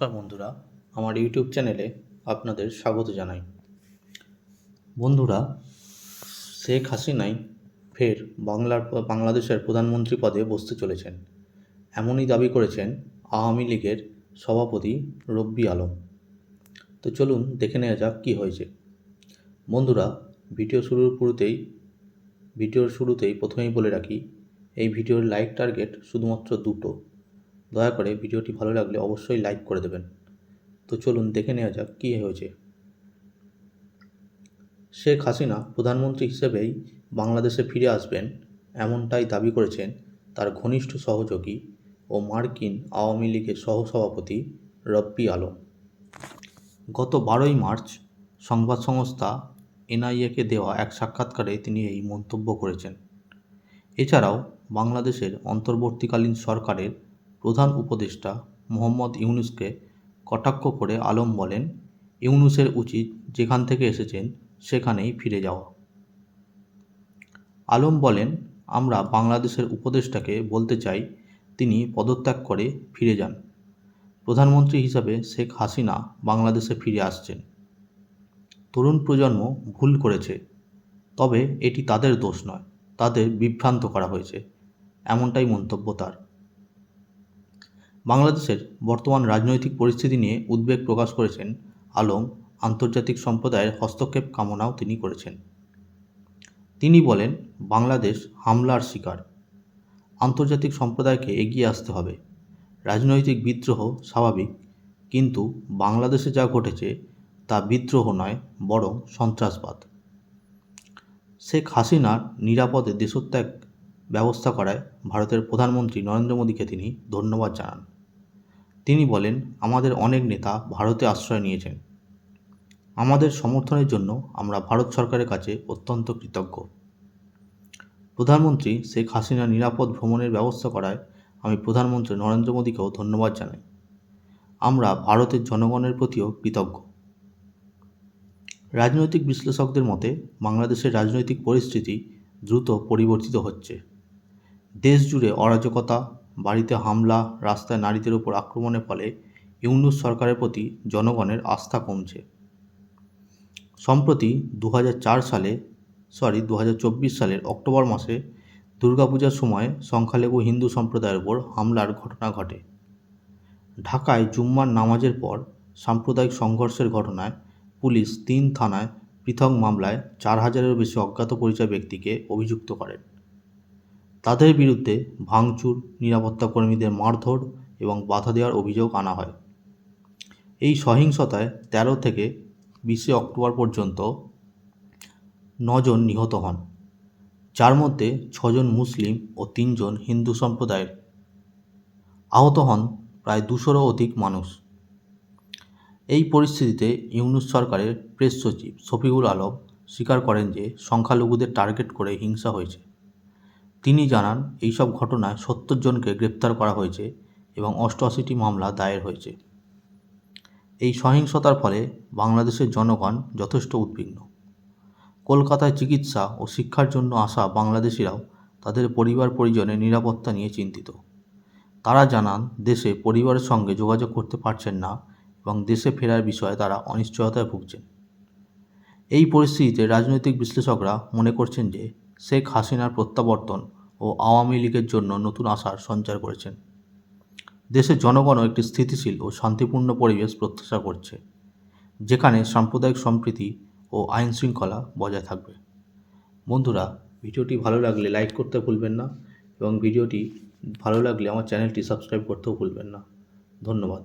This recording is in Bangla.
নমস্কার বন্ধুরা, আমার ইউটিউব চ্যানেলে আপনাদের স্বাগত জানাই। বন্ধুরা, শেখ হাসিনাই ফের বাংলাদেশের প্রধানমন্ত্রী পদে বসতে চলেছেন, এমনই দাবি করেছেন আওয়ামী লীগের সভাপতি রব্বি আলম। তো চলুন দেখে নেওয়া যাক কী হয়েছে। বন্ধুরা, ভিডিওর শুরুতেই প্রথমেই বলে রাখি, এই ভিডিওর লাইক টার্গেট শুধুমাত্র 2টো। দয়া করে ভিডিওটি ভালো লাগলে অবশ্যই লাইক করে দেবেন। তো চলুন দেখে নেওয়া যাক কী হয়েছে। শেখ হাসিনা প্রধানমন্ত্রী হিসেবেই বাংলাদেশে ফিরে আসবেন, এমনটাই দাবি করেছেন তার ঘনিষ্ঠ সহযোগী ও মার্কিন আওয়ামী লীগের সহসভাপতি রব্বি আলম। গত 12ই মার্চ সংবাদ সংস্থা এনআইএকে দেওয়া এক সাক্ষাৎকারে তিনি এই মন্তব্য করেছেন। এছাড়াও বাংলাদেশের অন্তর্বর্তীকালীন সরকারের প্রধান উপদেষ্টা মোহাম্মদ ইউনূসকে কটাক্ষ করে আলম বলেন, ইউনূসের উচিত যেখান থেকে এসেছেন সেখানেই ফিরে যাওয়া। আলম বলেন, আমরা বাংলাদেশের উপদেষ্টাকে বলতে চাই তিনি পদত্যাগ করে ফিরে যান। প্রধানমন্ত্রী হিসাবে শেখ হাসিনা বাংলাদেশে ফিরে আসছেন। তরুণ প্রজন্ম ভুল করেছে, তবে এটি তাদের দোষ নয়, তাদের বিভ্রান্ত করা হয়েছে, এমনটাই মন্তব্য তার। বাংলাদেশের বর্তমান রাজনৈতিক পরিস্থিতি নিয়ে উদ্বেগ প্রকাশ করেছেন আলম। আন্তর্জাতিক সম্প্রদায়ের হস্তক্ষেপ কামনাও তিনি করেছেন। তিনি বলেন, বাংলাদেশ হামলার শিকার, আন্তর্জাতিক সম্প্রদায়কে এগিয়ে আসতে হবে। রাজনৈতিক বিদ্রোহ স্বাভাবিক, কিন্তু বাংলাদেশে যা ঘটেছে তা বিদ্রোহ নয়, বরং সন্ত্রাসবাদ। শেখ হাসিনার নিরাপদে দেশত্যাগ ব্যবস্থা করায় ভারতের প্রধানমন্ত্রী নরেন্দ্র মোদীকে তিনি ধন্যবাদ জানান। তিনি বলেন, আমাদের অনেক নেতা ভারতে আশ্রয় নিয়েছেন। আমাদের সমর্থনের জন্য আমরা ভারত সরকারের কাছে অত্যন্ত কৃতজ্ঞ। প্রধানমন্ত্রী শেখ হাসিনা নিরাপদ ভ্রমণের ব্যবস্থা করায় আমি প্রধানমন্ত্রী নরেন্দ্র মোদীকেও ধন্যবাদ জানাই। আমরা ভারতের জনগণের প্রতিও কৃতজ্ঞ। রাজনৈতিক বিশ্লেষকদের মতে বাংলাদেশের রাজনৈতিক পরিস্থিতি দ্রুত পরিবর্তিত হচ্ছে। দেশ জুড়ে অরাজকতা, বাড়িতে হামলা, রাস্তায় নারীদের উপর আক্রমণের ফলে ইউনূস সরকারের প্রতি জনগণের আস্থা কমছে। সম্প্রতি 2024 সালের অক্টোবর মাসে দুর্গাপূজার সময় সংখ্যালঘু হিন্দু সম্প্রদায়ের উপর হামলার ঘটনা ঘটে। ঢাকায় জুম্মার নামাজের পর সাম্প্রদায়িক সংঘর্ষের ঘটনায় পুলিশ 3 থানায় পৃথক মামলায় 4000-এরও বেশি অজ্ঞাত পরিচয় ব্যক্তিকে অভিযুক্ত করেন। তাদের বিরুদ্ধে ভাঙচুর, নিরাপত্তা কর্মীদের মারধর এবং বাধা দেওয়ার অভিযোগ আনা হয়। এই সহিংসতায় 13 থেকে 20 অক্টোবর পর্যন্ত 9 জন নিহত হন, যার মধ্যে 6 জন মুসলিম ও 3 জন হিন্দু সম্প্রদায়ের। আহত হন প্রায় 200-রও অধিক মানুষ। এই পরিস্থিতিতে ইউনূস সরকারের প্রেস সচিব শফিকুল আলম স্বীকার করেন যে সংখ্যালঘুদের টার্গেট করে হিংসা হয়েছে। তিনি জানান, এইসব ঘটনায় 70 জনকে গ্রেপ্তার করা হয়েছে এবং 88টি মামলা দায়ের হয়েছে। এই সহিংসতার ফলে বাংলাদেশের জনগণ যথেষ্ট উদ্বিগ্ন। কলকাতায় চিকিৎসা ও শিক্ষার জন্য আসা বাংলাদেশিরাও তাদের পরিবার পরিজনের নিরাপত্তা নিয়ে চিন্তিত। তারা জানান, দেশে পরিবারের সঙ্গে যোগাযোগ করতে পারছেন না এবং দেশে ফেরার বিষয়ে তারা অনিশ্চয়তায় ভুগছেন। এই পরিস্থিতিতে রাজনৈতিক বিশ্লেষকরা মনে করছেন যে শেখ হাসিনার প্রত্যাবর্তন ও আওয়ামী লীগের জন্য নতুন আশার সঞ্চার করেছেন। দেশের জনগণও একটি স্থিতিশীল ও শান্তিপূর্ণ পরিবেশ প্রত্যাশা করছে, যেখানে সাম্প্রদায়িক সম্প্রীতি ও আইন শৃঙ্খলা বজায় থাকবে। বন্ধুরা, ভিডিওটি ভালো লাগলে লাইক করতে ভুলবেন না এবং ভিডিওটি ভালো লাগলে আমার চ্যানেলটি সাবস্ক্রাইব করতেও ভুলবেন না। ধন্যবাদ।